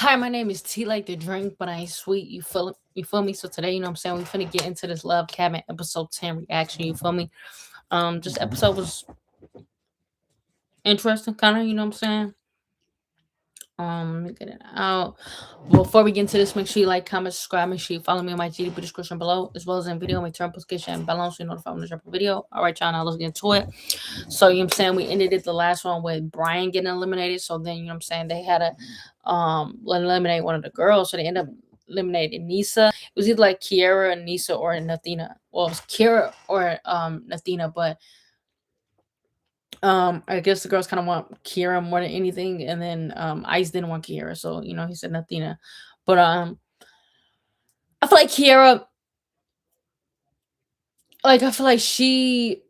Hi, my name is T like the drink, but I ain't sweet. You feel me? So today, you know what I'm saying, we finna get into this Love Cabin episode 10 reaction, you feel me? This episode was interesting, kinda, you know what I'm saying? Let me get it out. Before we get into this, make sure you like, comment, subscribe, make sure you follow me on my GDP description below, as well as in video, make turn notification and bell on so you notify when I drop a video. Alright, y'all, now let's get into it. So you know what I'm saying, we ended it the last one with Brian getting eliminated. So then you know what I'm saying, they had to eliminate one of the girls. So they ended up eliminating Nisa. It was either like Kiera, Nisa, or Nathina. Well, it was Kiera or Nathina, but I guess the girls kind of want Kiera more than anything, and then Ice didn't want Kiera, so you know he said Nathina. But I feel like Kiera, like I feel like she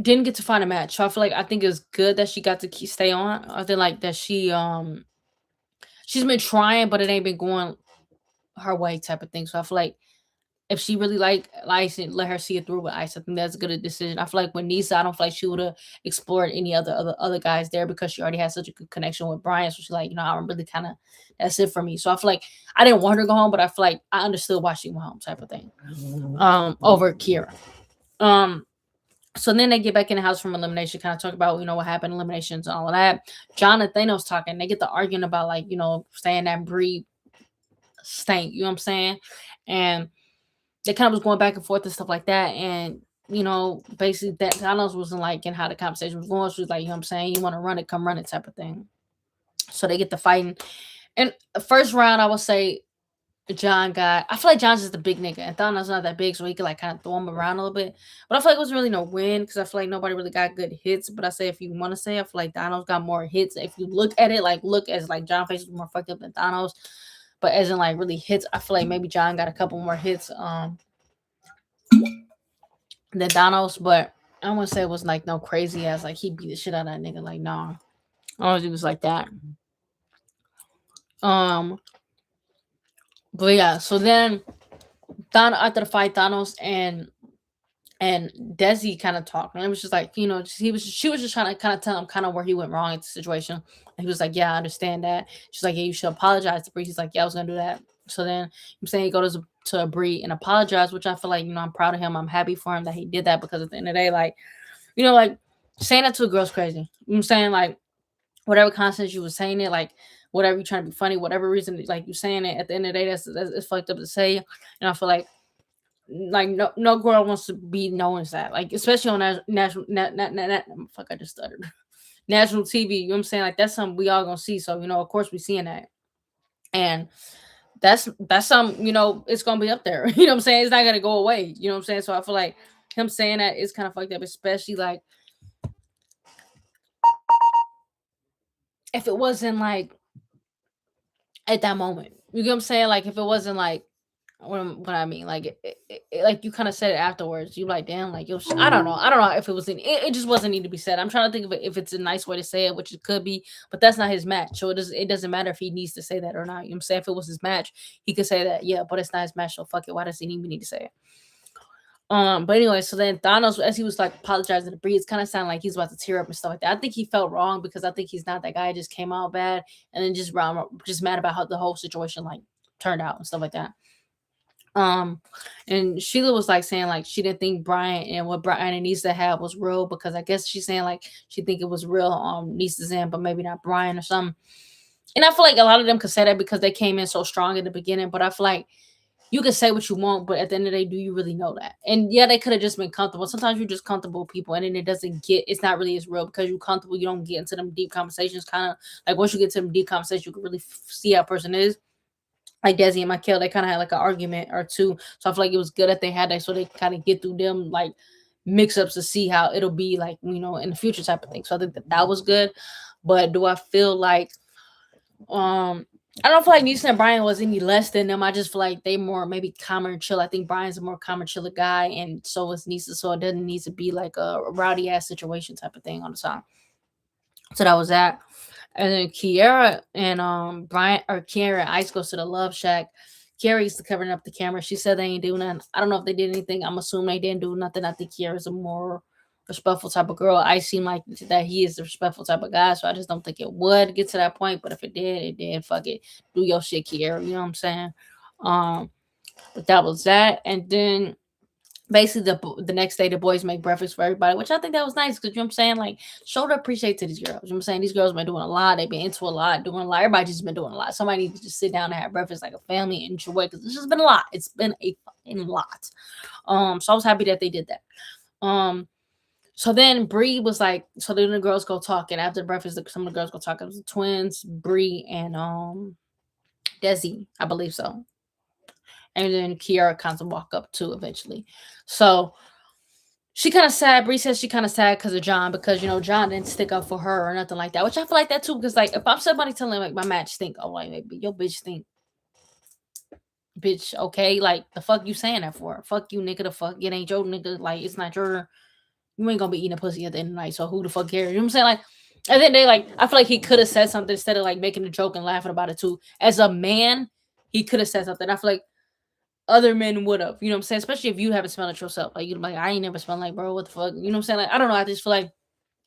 didn't get to find a match. So I feel like I think it was good that she got to stay on. I feel like that she's been trying, but it ain't been going her way type of thing. So I feel like if she really like Ice and let her see it through with Ice, I think that's a good decision. I feel like with Nisa, I don't feel like she would have explored any other guys there because she already had such a good connection with Brian. So she's like, you know, I'm really kind of that's it for me. So I feel like I didn't want her to go home, but I feel like I understood why she went home type of thing. Over Kira. Um so then they get back in the house from elimination, kind of talk about, you know, what happened, eliminations and all of that. John and Thanos talking, they get to arguing about like, you know, saying that Bree stank, you know what I'm saying? And they kind of was going back and forth and stuff like that. And you know, basically that Thanos wasn't liking how the conversation was going. She was like, you know what I'm saying, you want to run it, come run it type of thing. So they get to fighting. And the first round, I would say John got, I feel like John's just a big nigga and Thanos not that big, so he could like kind of throw him around a little bit. But I feel like it was really no win because I feel like nobody really got good hits. But I say if you want to say, I feel like Thanos got more hits. If you look at it, like look as like John face was more fucked up than Thanos. But as in like really hits, I feel like maybe John got a couple more hits than Thanos, but I wouldn't say it was like no crazy ass like he beat the shit out of that nigga. Like nah. I don't think it was like that. Um but yeah, so then after the fight, Thanos and Desi kind of talked, and it was just like, you know, she was just trying to kind of tell him kind of where he went wrong in the situation. And he was like, yeah, I understand that. She's like, yeah, you should apologize to Bree. He's like, yeah, I was gonna do that. So then I'm saying he goes to Bree and apologize, which I feel like, you know, I'm proud of him. I'm happy for him that he did that because at the end of the day, like, you know, like saying that to a girl's crazy. You know what I'm saying? Like whatever content you was saying it, like whatever you're trying to be funny, whatever reason like you saying it, at the end of the day, that's it's fucked up to say. And I feel like no girl wants to be known as that, like especially on national fuck, I just stuttered. National TV, you know what I'm saying? Like that's something we all gonna see. So, you know, of course we seeing that. And that's something, you know, it's gonna be up there. You know what I'm saying? It's not gonna go away. You know what I'm saying? So I feel like him saying that is kind of fucked up, especially like if it wasn't like at that moment. You get what I'm saying? Like if it wasn't like what I mean, like like you kind of said it afterwards. You like, damn, like yo, I don't know, if it was it just wasn't need to be said. I'm trying to think of it if it's a nice way to say it, which it could be, but that's not his match, so it doesn't matter if he needs to say that or not. You know what I'm saying? If it was his match, he could say that, yeah, but it's not his match, so fuck it. Why does he even need to say it? But anyway, so then Thanos, as he was like apologizing to Bree, it's kind of sounded like he's about to tear up and stuff like that. I think he felt wrong because I think he's not that guy. It just came out bad, and then just mad about how the whole situation like turned out and stuff like that. Um, and Sheila was like saying like she didn't think Brian and what Brian and Nisa had was real because I guess she's saying like she think it was real on Nisa's end, but maybe not Brian or something. And I feel like a lot of them could say that because they came in so strong at the beginning, but I feel like you can say what you want, but at the end of the day, do you really know that? And yeah, they could have just been comfortable. Sometimes you're just comfortable with people, and then it's not really as real because you're comfortable. You don't get into them deep conversations. Kind of like once you get to them deep conversations, you can really see how a person is. Like Desi and Michael, they kind of had like an argument or two. So I feel like it was good that they had that so they kind of get through them like mix ups to see how it'll be like, you know, in the future type of thing. So I think that was good. But do I feel like I don't feel like Neeson and Brian was any less than them. I just feel like they more maybe calmer and chill. I think Brian's a more calmer, chiller guy, and so is Nisa. So it doesn't need to be like a rowdy ass situation type of thing on the side. So that was that. And then Kiera and Brian or Kiera and Ice goes to the Love Shack. Kiera used to covering up the camera. She said they ain't doing nothing. I don't know if they did anything. I'm assuming they didn't do nothing. I think Kiera's a more respectful type of girl. I seem like that he is the respectful type of guy, so I just don't think it would get to that point. But if it did, it did. Fuck it, do your shit, Kiera. You know what I'm saying? But that was that, and then basically the next day the boys make breakfast for everybody, which I think that was nice because you know what I'm saying, like show the appreciate to these girls. You know what I'm saying? These girls been doing a lot, they've been into a lot, doing a lot. Everybody just been doing a lot. Somebody needs to just sit down and have breakfast like a family and enjoy because it's just been a lot. It's been a fucking lot. So I was happy that they did that. So then Bree was like, so then the girls go talking after breakfast. Some of the girls go talking. It was the twins, Bree and Desi, I believe so. And then Kiara kind of walk up too eventually. So she kind of sad. Bree says she kind of sad because of John, because you know John didn't stick up for her or nothing like that. Which I feel like that too, because like if I'm somebody telling like my match stink, oh like maybe your bitch stink, bitch. Okay, like the fuck you saying that for? Fuck you, nigga. The fuck it ain't your nigga. Like it's not your. You ain't gonna be eating a pussy at the end of the night. So who the fuck cares? You know what I'm saying? Like, and then they like I feel like he could have said something instead of like making a joke and laughing about it too. As a man, he could have said something. I feel like other men would have, you know what I'm saying? Especially if you haven't smelled it yourself. Like you're like, I ain't never smelled like, bro, what the fuck? You know what I'm saying? Like, I don't know. I just feel like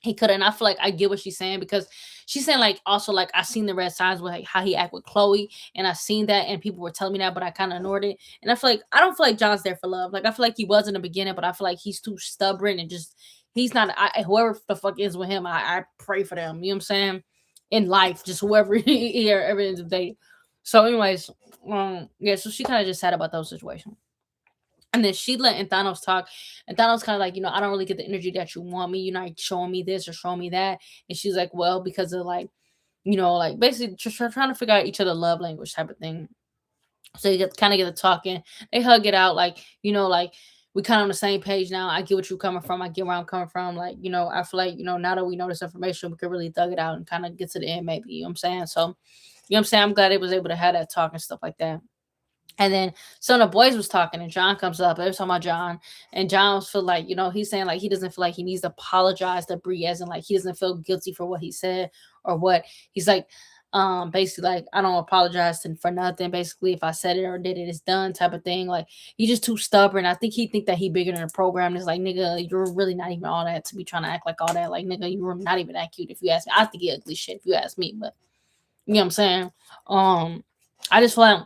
he could have. And I feel like I get what she's saying because she's saying like also like I seen the red signs with like how he act with Chloe, and I seen that and people were telling me that, but I kind of ignored it. And I feel like I don't feel like John's there for love. Like I feel like he was in the beginning, but I feel like he's too stubborn and just he's not. Whoever the fuck is with him, I pray for them. You know what I'm saying? In life, just whoever here every end of the day. So, anyways, yeah. So she kind of just sad about those situations. And then Sheila and Thanos talk, and Thanos kind of like, I don't really get the energy that you want me. You're not showing me this or showing me that. And she's like, well, because of like, like basically just trying to figure out each other love language type of thing. So you kind of get to talking. They hug it out, like, like we kind of on the same page now. I get what you're coming from. I get where I'm coming from. Like, I feel like, now that we know this information, we could really thug it out and kind of get to the end, maybe. You know what I'm saying? So, you know what I'm saying? I'm glad they was able to have that talk and stuff like that. And then some of the boys was talking, and John comes up. They was talking about John, and John was feel like, he's saying like he doesn't feel like he needs to apologize to Bree, as in like he doesn't feel guilty for what he said or what he's like. Basically like I don't apologize for nothing. Basically, if I said it or did it, it's done type of thing. Like he's just too stubborn. I think he think that he bigger than the program. It's like nigga, you're really not even all that to be trying to act like all that. Like nigga, you're not even that cute if you ask me. I think he ugly shit if you ask me, but you know what I'm saying. I just feel like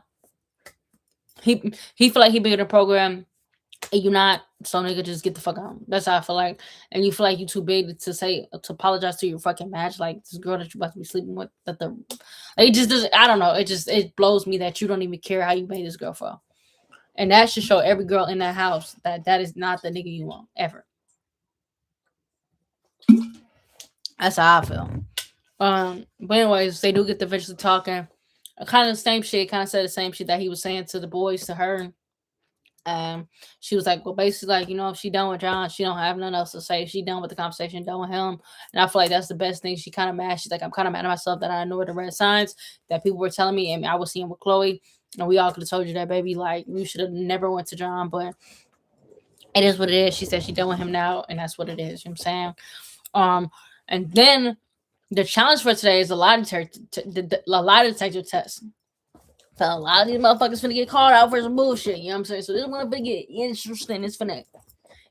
he feel like he bigger than the program, and you not, so nigga just get the fuck out. That's how I feel like. And you feel like you too big to apologize to your fucking match, like this girl that you about to be sleeping with. That the like, it just doesn't. I don't know. It blows me that you don't even care how you made this girl feel, and that should show every girl in that house that is not the nigga you want ever. That's how I feel. But anyways, they do get to eventually talking. Kind of the same shit. Kind of said the same shit that he was saying to the boys to her. She was like, well, basically, like, if she done with John, she don't have nothing else to say. She done with the conversation, done with him. And I feel like that's the best thing. She kind of mad. She's like, I'm kind of mad at myself that I ignored the red signs that people were telling me, and I was seeing with Chloe. And we all could have told you that, baby. Like, you should have never went to John, but it is what it is. She said she done with him now, and that's what it is. You know what I'm saying? And then the challenge for today is a lie detector test. So a lot of these motherfuckers finna get called out for some bullshit, you know what I'm saying? So this one finna get interesting. It's finna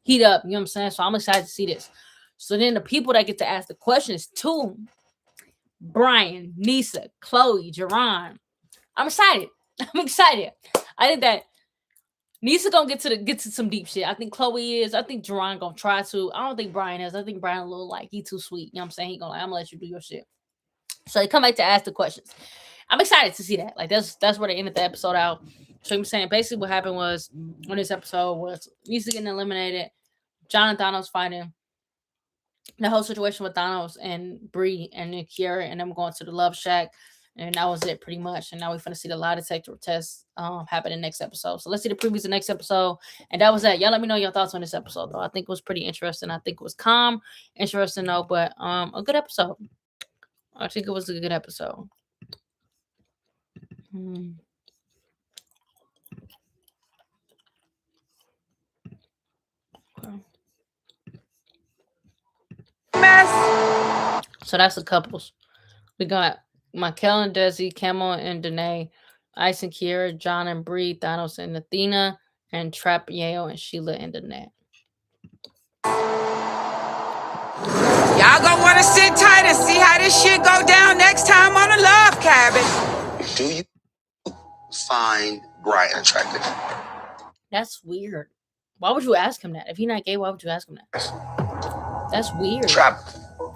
heat up, you know what I'm saying? So I'm excited to see this. So then the people that get to ask the questions too: Brian, Nisa, Chloe, Jerron. I'm excited. I'm excited. I think that Nisa gonna get to some deep shit. I think Chloe is. I think Jerron gonna try to. I don't think Brian is. I think Brian a little like he too sweet. You know what I'm saying? He gonna like, I'm gonna let you do your shit. So they come back to ask the questions. I'm excited to see that. Like that's where they ended the episode out. So I'm saying basically what happened was on this episode was Nisa getting eliminated, John and Thanos fighting, the whole situation with Thanos and Bree and then Kiera and them going to the Love Shack, and that was it pretty much. And now we're gonna see the lie detector test happen in the next episode. So let's see the previews of the next episode. And that was that. Y'all let me know your thoughts on this episode though. I think it was pretty interesting. I think it was calm, interesting though, but a good episode. I think it was a good episode. Okay. Mess. So that's the couples. We got Michael and Desi, Camel and Danae, Ice and Kiera, John and Bree, Thanos and Athena, and Trap, Yale, and Sheila and Danette. Y'all gonna wanna sit tight and see how this shit go down next time on the Love Cabin. Do you find Brian attractive? That's weird. Why would you ask him that? If he's not gay, why would you ask him that? That's weird. Trap.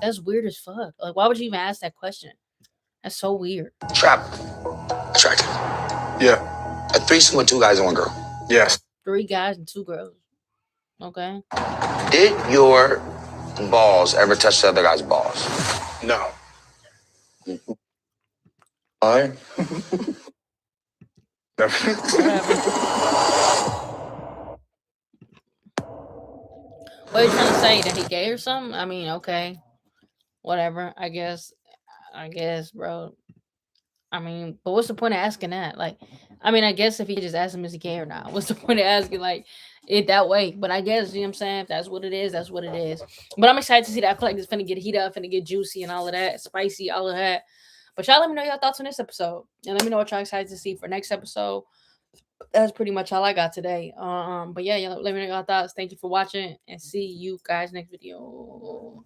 That's weird as fuck. Like, why would you even ask that question? That's so weird. Trap. Attractive. Yeah. A threesome with 2 guys and 1 girl. Yes. 3 guys and 2 girls. Okay. Did your balls ever touch the other guy's balls? No. I. Whatever. What are you trying to say? That he gay or something? I mean, okay. Whatever. I guess, bro. I mean, but what's the point of asking that? Like, I mean, I guess if he just asked him is he gay or not, what's the point of asking like it that way? But I guess, you know what I'm saying? If that's what it is, that's what it is. But I'm excited to see that. I feel like it's finna get heat up, finna get juicy and all of that, spicy, all of that. But y'all let me know your thoughts on this episode. And let me know what y'all excited to see for next episode. That's pretty much all I got today. But yeah, let me know your thoughts. Thank you for watching and see you guys next video.